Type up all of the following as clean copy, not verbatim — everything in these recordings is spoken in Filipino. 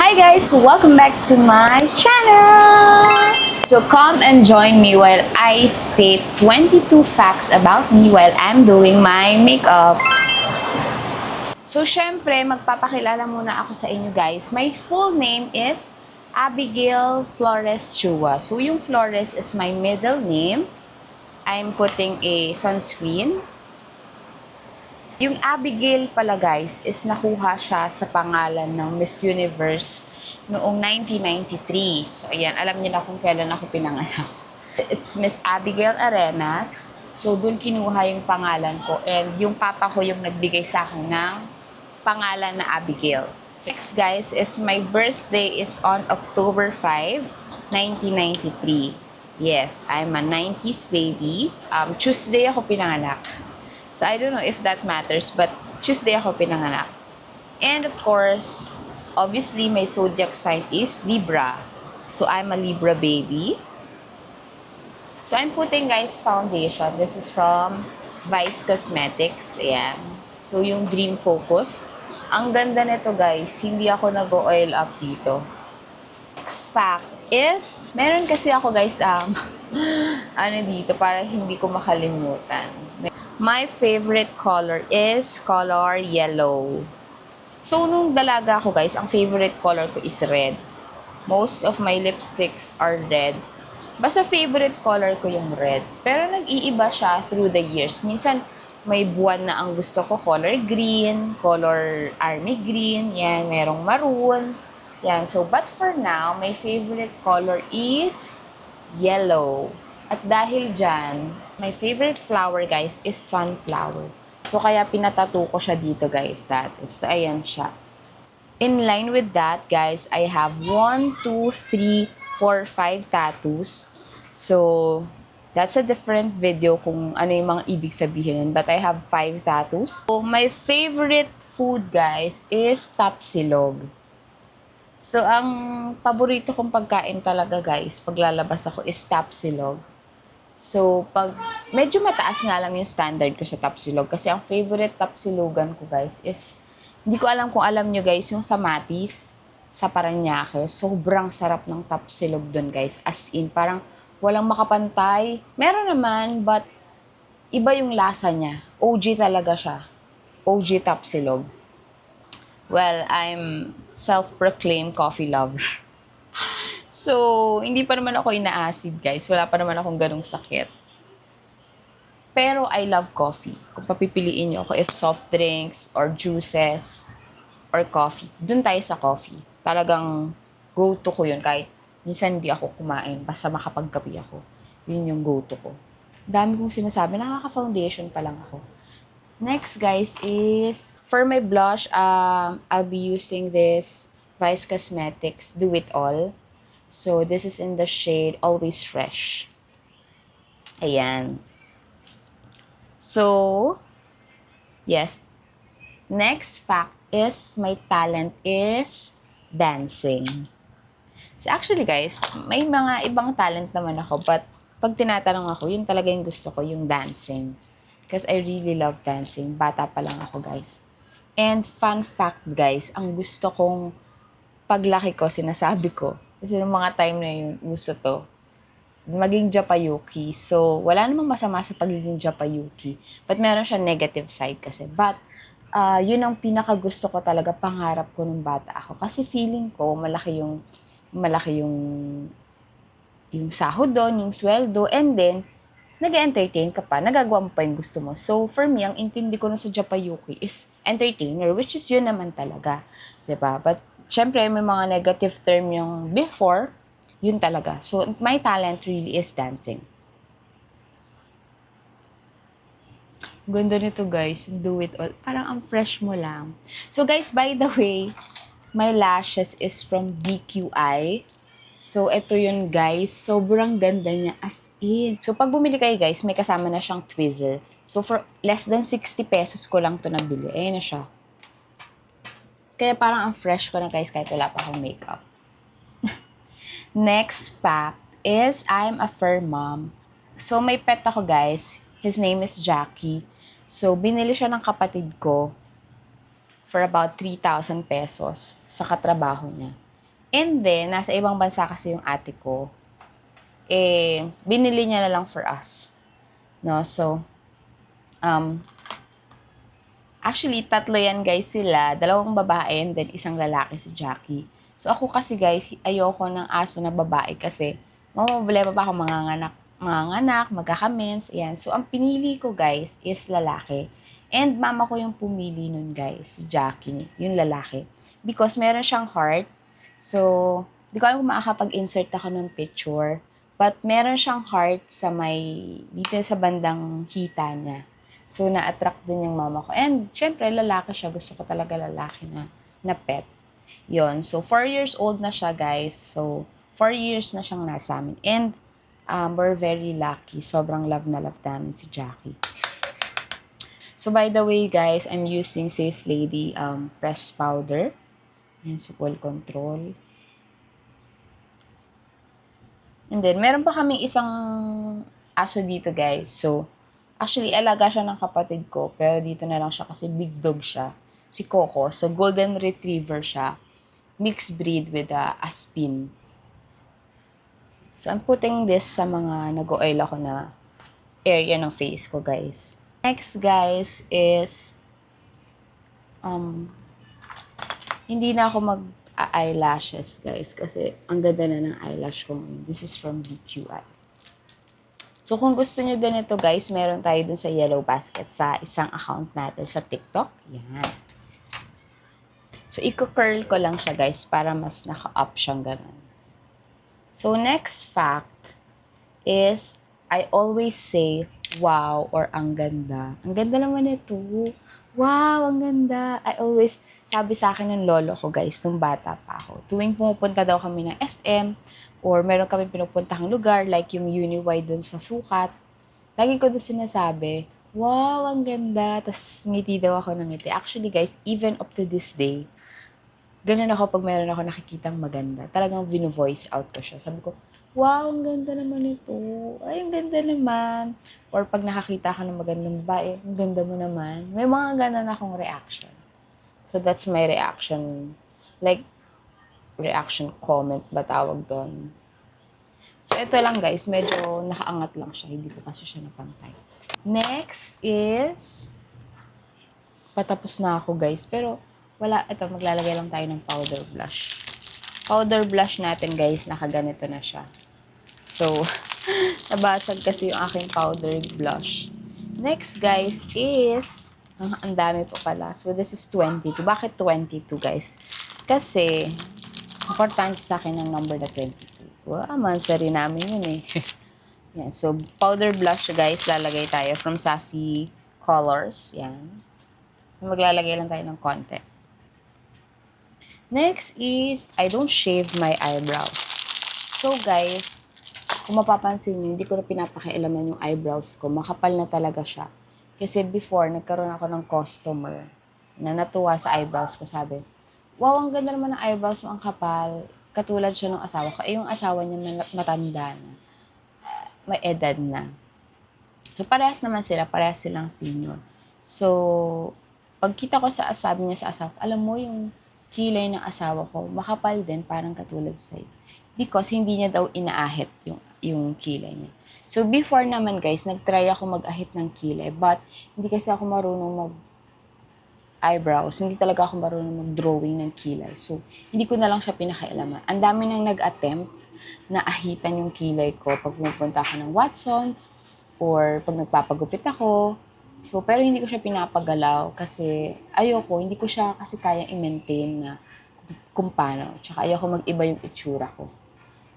Hi guys! Welcome back to my channel! So come and join me while I state 22 facts about me while I'm doing my makeup. So syempre, magpapakilala muna ako sa inyo guys. My full name is Abigail Flores Chua. So yung Flores is my middle name. I'm putting a sunscreen. Yung Abigail pala guys is nakuha siya sa pangalan ng Miss Universe noong 1993. So ayan, alam niyo na kung kailan ako pinanganak. It's Miss Abigail Arenas. So doon kinuha yung pangalan ko and yung papa ko yung nagbigay sa akin ng pangalan na Abigail. So next guys is my birthday is on October 5, 1993. Yes, I'm a 90s baby. Tuesday ako pinanganak. So, I don't know if that matters, but Tuesday ako pinanganak. And of course, obviously, my zodiac sign is Libra. So, I'm a Libra baby. So, I'm putting, guys, foundation. This is from Vice Cosmetics. Ayan. So, yung Dream Focus. Ang ganda nito, guys. Hindi ako nag-oil up dito. Next fact is, meron kasi ako, guys, ano dito, para hindi ko makalimutan. My favorite color is color yellow. So, nung dalaga ako guys, ang favorite color ko is red. Most of my lipsticks are red. Basta favorite color ko yung red. Pero nag-iiba siya through the years. Minsan, may buwan na ang gusto ko color green, color army green, yan, merong maroon. Yan, so, but for now, my favorite color is yellow. At dahil dyan, my favorite flower, guys, is sunflower. So, kaya pinatattoo ko siya dito, guys. So, ayan siya. In line with that, guys, I have 1, 2, 3, 4, 5 tattoos. So, that's a different video kung ano yung mga ibig sabihin. But I have 5 tattoos. So, my favorite food, guys, is tapsilog. So, ang paborito kong pagkain talaga, guys, pag lalabas ako, is tapsilog. So, pag medyo mataas nga lang yung standard ko sa tapsilog. Kasi ang favorite tapsilogan ko, guys, is, hindi ko alam kung alam nyo, guys, yung sa Matis, sa Parañaque. Sobrang sarap ng tapsilog dun, guys. As in, parang walang makapantay. Meron naman, but iba yung lasa niya. OG talaga siya. OG tapsilog. Well, I'm self-proclaimed coffee lover. So, hindi pa naman ako ina-acid, guys. Wala pa naman akong ganong sakit. Pero, I love coffee. Kung papipiliin nyo ako if soft drinks, or juices, or coffee. Dun tayo sa coffee. Talagang go-to ko yun. Kahit minsan hindi ako kumain, basta makapagkape ako. Yun yung go-to ko. Dami kong sinasabi, nakaka-foundation pa lang ako. Next, guys, is for my blush, I'll be using this Vice Cosmetics Do It All. So, this is in the shade Always Fresh. Ayan. So, yes. Next fact is, my talent is dancing. So, actually guys, may mga ibang talent naman ako. But, pag tinatanong ako, yun talaga yung gusto ko, yung dancing. Because I really love dancing. Bata pa lang ako, guys. And fun fact, guys, ang gusto kong paglaki ko, sinasabi ko, kasi nung mga time na yun, gusto to, maging japayuki. So, wala namang masama sa pagiging japayuki. But meron siya negative side kasi. But, yun ang pinakagusto ko talaga, pangarap ko nung bata ako. Kasi feeling ko, malaki yung sahod doon, yung sweldo, and then, nag-entertain ka pa, nagagawa mo pa yung gusto mo. So, for me, ang intindi ko na sa japayuki is entertainer, which is yun naman talaga. Diba? But, syempre, may mga negative term yung before, yun talaga. So, my talent really is dancing. Ganda nito, guys. Do it all. Parang ang fresh mo lang. So, guys, by the way, my lashes is from BQI. So, ito yun, guys. Sobrang ganda niya, as in. So, pag bumili kayo, guys, may kasama na siyang tweezer. So, for less than 60 pesos ko lang to nabili. Ayan na siya. Kaya parang ang fresh ko na, guys, kahit wala pa akong makeup. Next fact is, I'm a fur mom. So, may pet ako, guys. His name is Jackie. So, binili siya ng kapatid ko for about 3,000 pesos sa katrabaho niya. And then, nasa ibang bansa kasi yung ate ko. Binili niya na lang for us. No? So, um, actually, tatlo yan guys sila. Dalawang babae and then isang lalaki si Jackie. So, ako kasi guys, ayoko ng aso na babae kasi mamamblema pa ako manganganak, magkakamens, ayan. So, ang pinili ko guys is lalaki. And mama ko yung pumili nun guys, si Jackie, yung lalaki. Because meron siyang heart. So, di ko alam kung makakapag-insert ako ng picture. But meron siyang heart sa dito sa bandang hita niya. So, na-attract din yung mama ko. And, syempre, lalaki siya. Gusto ko talaga lalaki na pet. Yon. So, 4 years old na siya, guys. So, 4 years na siyang nasa amin. And, we're very lucky. Sobrang love na love namin si Jackie. So, by the way, guys, I'm using Sis Lady press powder. Yan, so, full control. And then, meron pa kaming isang aso dito, guys. So, actually, alaga siya ng kapatid ko, pero dito na lang siya kasi big dog siya. Si Coco. So, golden retriever siya. Mixed breed with Aspin. So, I'm putting this sa mga nag-oil ako na area ng face ko, guys. Next, guys, is hindi na ako mag-eyelashes, guys, kasi ang ganda na ng eyelash ko ngayon. This is from BQI. So, kung gusto nyo din ito, guys, meron tayo dun sa Yellow Basket sa isang account natin sa TikTok. Yan. So, i-curl ko lang siya, guys, para mas naka-up siyang ganun. So, next fact is, I always say, wow, or ang ganda. Ang ganda naman ito. Wow, ang ganda. I always, sabi sa akin ng lolo ko, guys, nung bata pa ako. Tuwing pumupunta daw kami ng SM, or meron kami pinupuntahang lugar, like yung Uniwide dun sa Sukat, lagi ko doon sinasabi, wow, ang ganda. Tapos ngiti daw ako ng ngiti. Actually, guys, even up to this day, ganun ako pag meron ako nakikitang maganda. Talagang vino-voice out ko siya. Sabi ko, wow, ang ganda naman ito. Ay, ang ganda naman. Or pag nakakita ka ng magandang babae, ang ganda mo naman. May mga ganun akong reaction. So, that's my reaction. Like, reaction comment ba tawag doon. So, ito lang guys, medyo nakaangat lang siya. Hindi ko kasi siya napantay. Next is, patapos na ako guys. Pero, wala, ito, maglalagay lang tayo ng powder blush. Powder blush natin guys, nakaganito na siya. So, nabasag kasi yung aking powder blush. Next guys is, ang dami pa pala. So, this is 22. Bakit 22 guys? Kasi, importante sa akin ang number na 22. Wow, mansari namin yun eh. Yan. So, powder blush guys, lalagay tayo from Sassy Colors. Yan. Maglalagay lang tayo ng konti. Next is, I don't shave my eyebrows. So guys, kung mapapansin nyo, hindi ko na pinapakialaman yung eyebrows ko. Makapal na talaga siya. Kasi before, nagkaroon ako ng customer na natuwa sa eyebrows ko. Sabi, wow, ang ganda naman ng eyebrows mo, ang kapal. Katulad siya ng asawa ko. Yung asawa niya matanda na. May edad na. So, parehas naman sila. Parehas silang senior. So, pagkita ko sabi niya sa asawa ko, alam mo yung kilay ng asawa ko, makapal din, parang katulad sa'yo. Because hindi niya daw inaahit yung kilay niya. So, before naman guys, nag-try ako mag-ahit ng kilay. But, hindi kasi ako marunong eyebrows. Hindi talaga ako marunong mag-drawing ng kilay. So, hindi ko na lang siya pinakailaman. Ang dami nang nag-attempt na ahitan yung kilay ko pag pumunta ako ng Watsons or pag nagpapagupit ako. So, pero hindi ko siya pinapagalaw kasi ayoko, hindi ko siya kasi kaya i-maintain na kung paano. Tsaka ayoko mag-iba yung itsura ko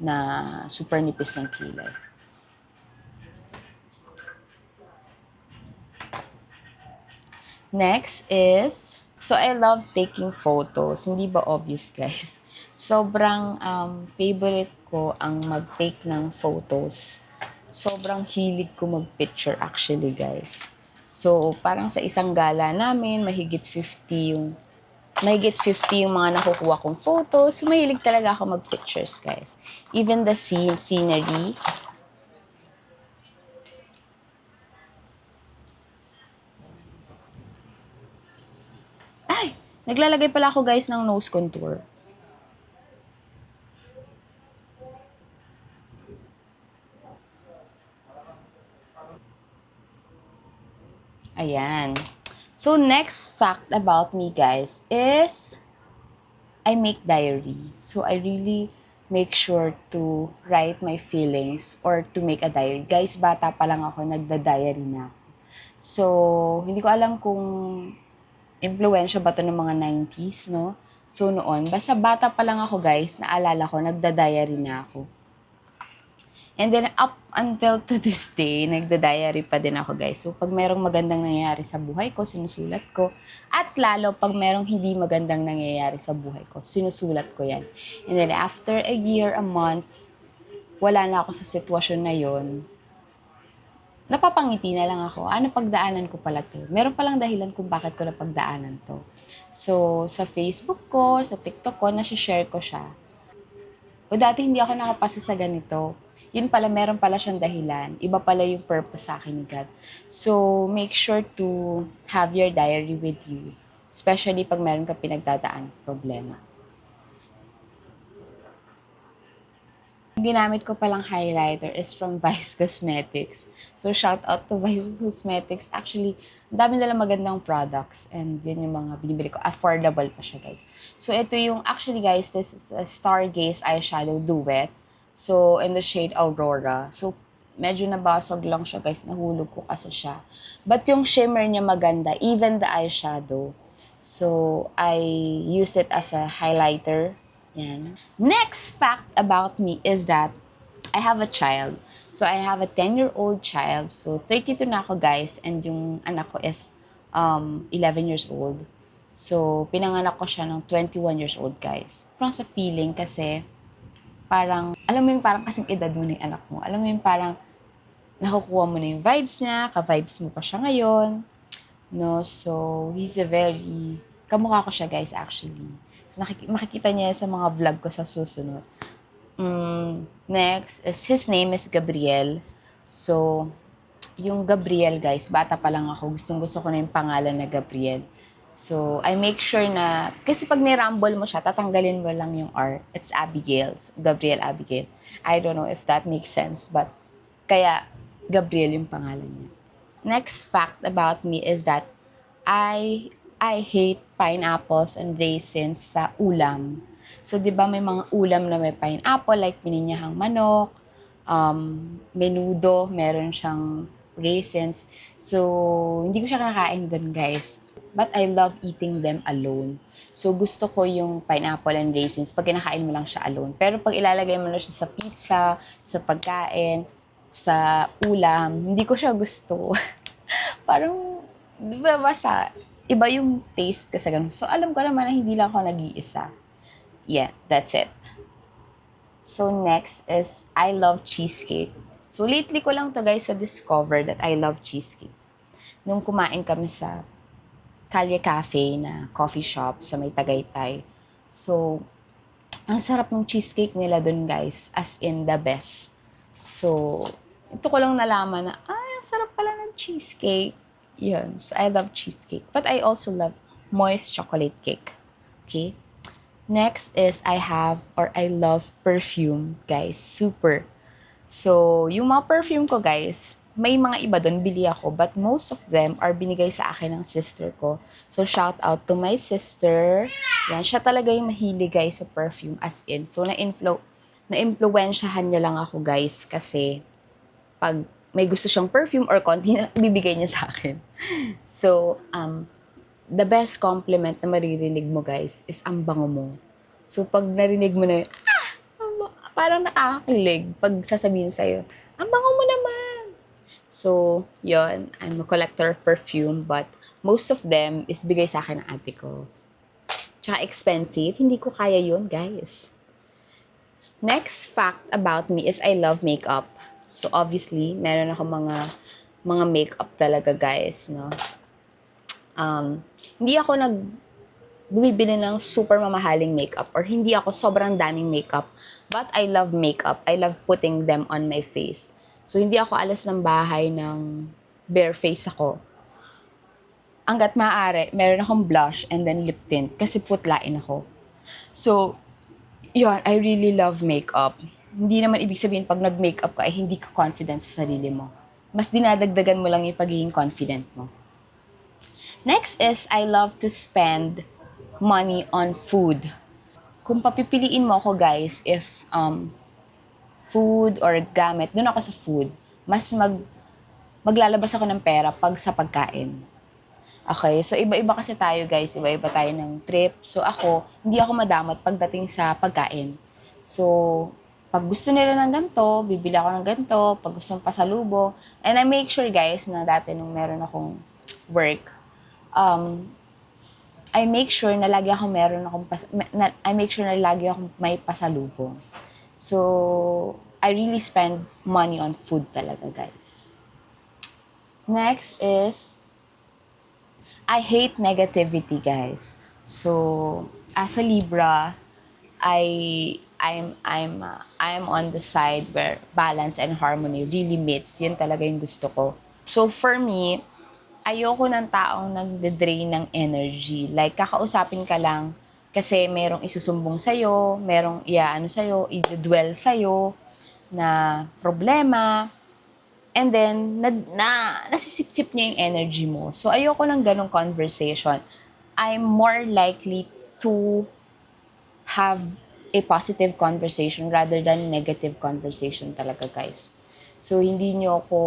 na super nipis ng kilay. Next is, so I love taking photos. Hindi ba obvious, guys? Sobrang favorite ko ang mag-take ng photos. Sobrang hilig ko mag-picture actually, guys. So, parang sa isang gala namin, mahigit 50 yung mga nakukuha kong photos. So, mahilig talaga ako mag-pictures, guys. Even the scenery. Ay! Naglalagay pala ako, guys, ng nose contour. Ayan. So, next fact about me, guys, is I make diary. So, I really make sure to write my feelings or to make a diary. Guys, bata pa lang ako, nagda-diary na ako. So, hindi ko alam kung influensya ba to ng mga 90s, no? So, noon, basta bata pa lang ako, guys, naalala ko, nagda-diary na ako. And then, up until to this day, nagda-diary pa din ako, guys. So, pag merong magandang nangyayari sa buhay ko, sinusulat ko. At lalo, pag merong hindi magandang nangyayari sa buhay ko, sinusulat ko yan. And then, after a year, a month, wala na ako sa sitwasyon na yon, napapangiti na lang ako. Ano pagdaanan ko pala to? Meron palang dahilan kung bakit ko napagdaanan to. So, sa Facebook ko, sa TikTok ko, nasi-share ko siya. O dati hindi ako nakapasa sa ganito. Yun pala, meron pala siyang dahilan. Iba pala yung purpose sa akin ni God. So, make sure to have your diary with you. Especially pag meron ka pinagdadaan problema. Yung ginamit ko palang highlighter is from Vice Cosmetics. So, shout out to Vice Cosmetics. Actually, ang dami nila magandang products. And yun yung mga binibili ko. Affordable pa siya, guys. So, ito yung, actually, guys, this is a Stargaze Eyeshadow Duet. So, in the shade Aurora. So, medyo nabasag lang siya, guys. Nahulog ko kasi siya. But yung shimmer niya maganda, even the eyeshadow. So, I use it as a highlighter. Yan. Next fact about me is that I have a child. So, I have a 10-year-old child. So, 32 na ako, guys. And yung anak ko is 11 years old. So, pinanganak ko siya ng 21 years old, guys. Parang sa feeling kasi parang, alam mo yung parang kasing edad mo na yung anak mo. Alam mo yung parang nakukuha mo na yung vibes niya, ka-vibes mo pa siya ngayon. No, so, he's a very, kamukha ko siya, guys, actually. So, makikita niya sa mga vlog ko sa susunod. Next, his name is Gabriel. So, yung Gabriel, guys, bata pa lang ako. Gustong-gusto ko na yung pangalan na Gabriel. So, I make sure na, kasi pag ni-rumble mo siya, tatanggalin mo lang yung R. It's Abigail. So, Gabriel Abigail. I don't know if that makes sense, but kaya Gabriel yung pangalan niya. Next fact about me is that I hate pineapples and raisins sa ulam. So, di ba may mga ulam na may pineapple, like pininyahang manok, menudo, meron siyang raisins. So, hindi ko siya kinakain dun, guys. But I love eating them alone. So, gusto ko yung pineapple and raisins pag kinakain mo lang siya alone. Pero pag ilalagay mo na siya sa pizza, sa pagkain, sa ulam, hindi ko siya gusto. Parang, di ba basta, iba yung taste ko sa ganun. So, alam ko naman na hindi lang ako nag-iisa. Yeah, that's it. So, next is, I love cheesecake. So, lately ko lang to, guys, discover that I love cheesecake. Nung kumain kami sa Kalye Cafe na coffee shop sa may Tagaytay. So, ang sarap ng cheesecake nila dun, guys. As in, the best. So, ito ko lang nalaman na, ang sarap pala ng cheesecake. Yun. So, I love cheesecake. But I also love moist chocolate cake. Okay? Next is, I love perfume, guys. Super. So, yung mga perfume ko, guys, may mga iba doon, bili ako, but most of them are binigay sa akin ng sister ko. So, shout out to my sister. Yan, siya talaga yung mahilig, guys, sa perfume, as in. So, na-influensyahan niya lang ako, guys, kasi pag may gusto siyang perfume or konti na bibigay niya sa akin. So, the best compliment na maririnig mo, guys, is ang bango mo. So, pag narinig mo na, parang nakakakilig pag sasabihin sa'yo, ang bango mo naman. So, yon, I'm a collector of perfume, but most of them is bigay sa akin ng ate ko. Tsaka expensive, hindi ko kaya yun, guys. Next fact about me is I love makeup. So, obviously, meron ako mga makeup talaga, guys, no? Hindi ako bumibili ng super mamahaling makeup or hindi ako sobrang daming makeup, but I love makeup. I love putting them on my face. So, hindi ako alas ng bahay ng bare face ako. Hanggat maaari, meron akong blush and then lip tint kasi putlain ako. So, yun, I really love makeup. Hindi naman ibig sabihin pag nag-makeup ka ay hindi ka confident sa sarili mo. Mas dinadagdagan mo lang yung pagiging confident mo. Next is, I love to spend money on food. Kung papipiliin mo ako guys, if food or gamit, doon ako sa food. Mas maglalabas ako ng pera pag sa pagkain. Okay, so iba-iba kasi tayo guys, iba-iba tayo ng trip. So ako, hindi ako madamot pagdating sa pagkain. So, pag gusto nila ng ganito, bibili ako ng ganito. Pag gusto ng pasalubong. And I make sure guys na dati nung meron akong work, I make sure na lagi akong meron akong I make sure na lagi akong may pasalubong. So, I really spend money on food talaga, guys. Next is, I hate negativity, guys. So, as a Libra, I'm on the side where balance and harmony really meets. Yun talaga yung gusto ko. So, for me, ayoko ng taong nagde-drain ng energy. Like, kakausapin ka lang kasi merong isusumbong sa'yo, merong iaano sa'yo, i-dwell sa'yo na problema. And then, nasisip-sip niya yung energy mo. So, ayoko ng ganong conversation. I'm more likely to have a positive conversation rather than negative conversation talaga, guys. So, hindi nyo ako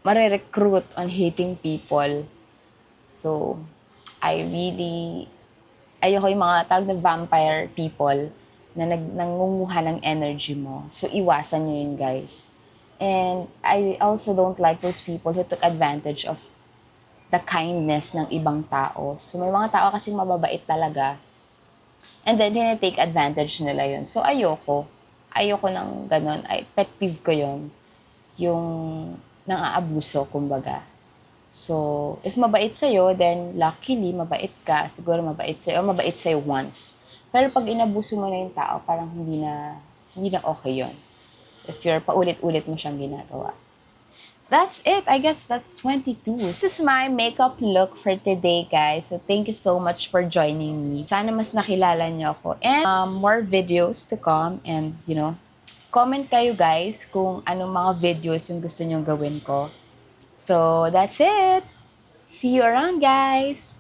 mare-recruit on hating people. So, ayoko yung mga tawag na vampire people na nangunguha ng energy mo. So, iwasan nyo yun, guys. And I also don't like those people who took advantage of the kindness ng ibang tao. So, may mga tao kasing mababait talaga. And then, tinitake advantage nila yun. So, ayoko. Ayoko ng ganon. Pet peeve ko yun. Yung nang-aabuso, kumbaga. So, if mabait sa'yo, then luckily, mabait ka. Siguro mabait sa'yo, or mabait sa'yo once. Pero pag inabuso mo na yung tao, parang hindi na okay yun. If you're paulit-ulit mo siyang ginagawa. That's it. I guess that's 22. This is my makeup look for today, guys. So, thank you so much for joining me. Sana mas nakilala niyo ako. And more videos to come. And, comment kayo, guys, kung anong mga videos yung gusto nyong gawin ko. So, that's it. See you around, guys.